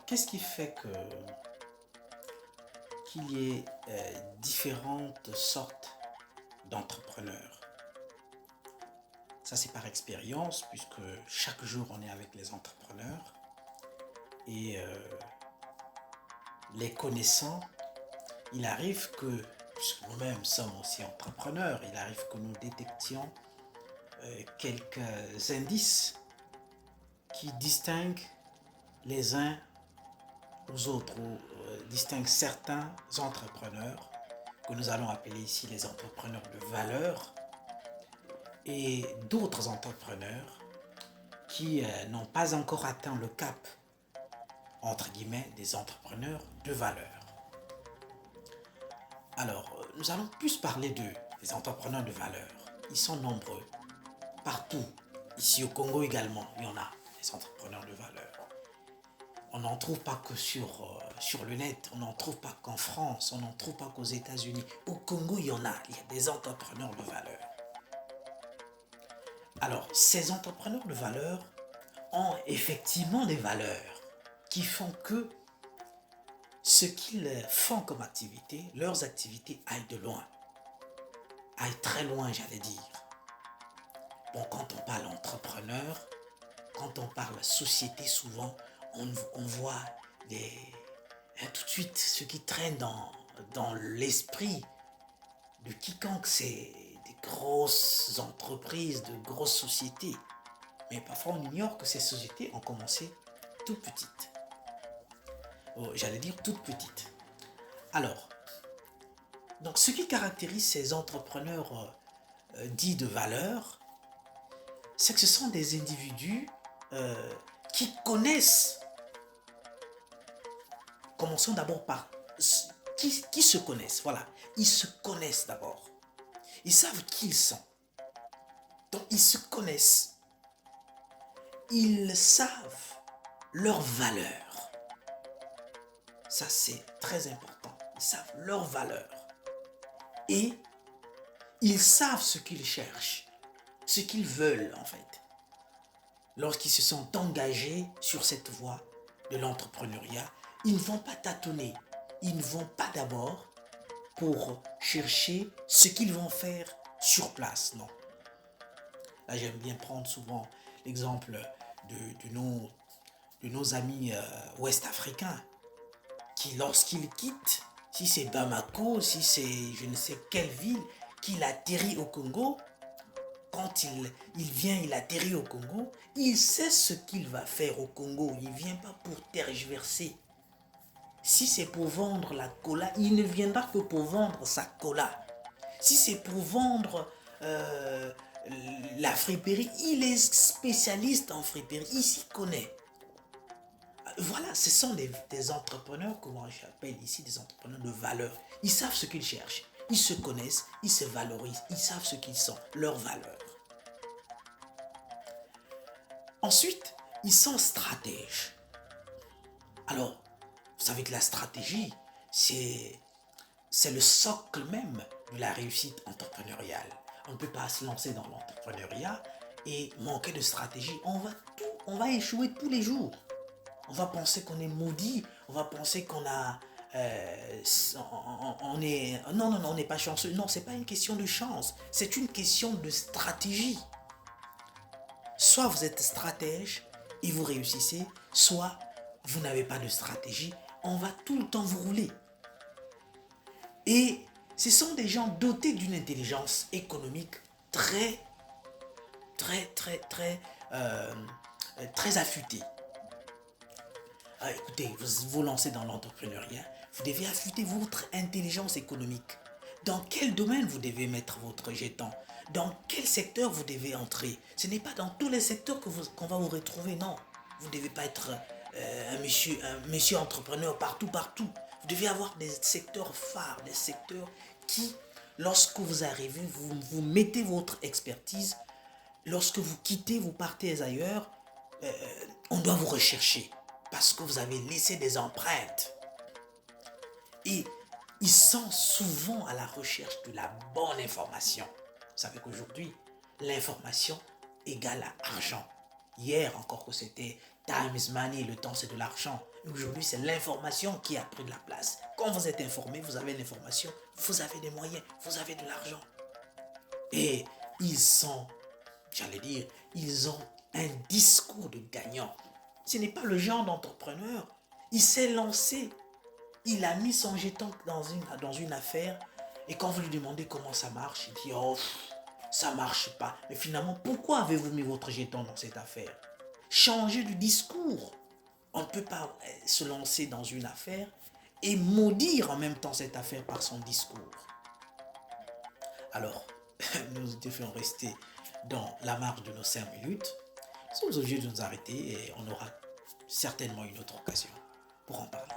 qu'est-ce qui fait qu'il y ait différentes sortes d'entrepreneurs? Ça, c'est par expérience, puisque chaque jour, on est avec les entrepreneurs et les connaissant, il arrive que, puisque nous-mêmes sommes aussi entrepreneurs, il arrive que nous détections quelques indices qui distinguent les uns aux autres, ou distinguent certains entrepreneurs, que nous allons appeler ici les entrepreneurs de valeur, et d'autres entrepreneurs qui n'ont pas encore atteint le cap, entre guillemets, des entrepreneurs de valeur. Alors, nous allons plus parler d'eux, les entrepreneurs de valeur. Ils sont nombreux, partout. Ici au Congo également, il y en a, des entrepreneurs de valeur. On n'en trouve pas que sur le net, on n'en trouve pas qu'en France, on n'en trouve pas qu'aux États-Unis. Au Congo, il y a des entrepreneurs de valeur. Alors, ces entrepreneurs de valeur ont effectivement des valeurs qui font que ce qu'ils font comme activité, leurs activités aillent de loin, aillent très loin, j'allais dire. Bon, quand on parle entrepreneur, quand on parle société, souvent, on voit tout de suite ce qui traîne dans l'esprit de quiconque, c'est des grosses entreprises, de grosses sociétés. Mais parfois, on ignore que ces sociétés ont commencé tout petites. J'allais dire toutes petites. Alors, donc ce qui caractérise ces entrepreneurs dits de valeur, c'est que ce sont des individus qui connaissent. Commençons d'abord par qui se connaissent. Voilà, ils se connaissent d'abord. Ils savent qui ils sont. Donc ils se connaissent. Ils savent leurs valeurs. Ça, c'est très important. Ils savent leurs valeurs. Et ils savent ce qu'ils cherchent, ce qu'ils veulent en fait. Lorsqu'ils se sont engagés sur cette voie de l'entrepreneuriat, ils ne vont pas tâtonner. Ils ne vont pas d'abord pour chercher ce qu'ils vont faire sur place, non. Là, j'aime bien prendre souvent l'exemple de nos amis ouest-africains qui, lorsqu'ils quittent, si c'est Bamako, si c'est je ne sais quelle ville, qu'il atterrit au Congo, quand il atterrit au Congo, il sait ce qu'il va faire au Congo. Il ne vient pas pour tergiverser. Si c'est pour vendre la cola, il ne viendra que pour vendre sa cola. Si c'est pour vendre la friperie, il est spécialiste en friperie, il s'y connaît. Voilà, ce sont des entrepreneurs, comment j'appelle ici, des entrepreneurs de valeur. Ils savent ce qu'ils cherchent, ils se connaissent, ils se valorisent, ils savent ce qu'ils sont, leurs valeurs. Ensuite, ils sont stratèges. Alors, vous savez que la stratégie, c'est le socle même de la réussite entrepreneuriale. On ne peut pas se lancer dans l'entrepreneuriat et manquer de stratégie. On va échouer tous les jours. On va penser qu'on est maudit, on va penser qu'on a... on est... Non, on n'est pas chanceux. Non, ce n'est pas une question de chance, c'est une question de stratégie. Soit vous êtes stratège et vous réussissez, soit vous n'avez pas de stratégie, on va tout le temps vous rouler. Et ce sont des gens dotés d'une intelligence économique très affûtée. Écoutez, vous lancez dans l'entrepreneuriat, vous devez affûter votre intelligence économique. Dans quel domaine vous devez mettre votre jeton? Dans quel secteur vous devez entrer? Ce n'est pas dans tous les secteurs qu'on va vous retrouver, non. Vous ne devez pas être un monsieur entrepreneur partout. Vous devez avoir des secteurs phares, des secteurs qui, lorsque vous arrivez, vous mettez votre expertise. Lorsque vous quittez, vous partez ailleurs, on doit vous rechercher parce que vous avez laissé des empreintes. Et ils sont souvent à la recherche de la bonne information. Vous savez qu'aujourd'hui, l'information égale à argent. Hier encore que c'était time is money, le temps c'est de l'argent. Aujourd'hui c'est l'information qui a pris de la place. Quand vous êtes informé, vous avez l'information, vous avez des moyens, vous avez de l'argent. Et ils sont, j'allais dire, ils ont un discours de gagnant. Ce n'est pas le genre d'entrepreneur. Il s'est lancé. Il a mis son jeton dans une affaire. Et quand vous lui demandez comment ça marche, il dit, oh, ça ne marche pas. Mais finalement, pourquoi avez-vous mis votre jeton dans cette affaire? Changez de discours. On ne peut pas se lancer dans une affaire et maudire en même temps cette affaire par son discours. Alors, nous devons rester dans la marge de nos 5 minutes. Nous sommes obligés de nous arrêter et on aura certainement une autre occasion pour en parler.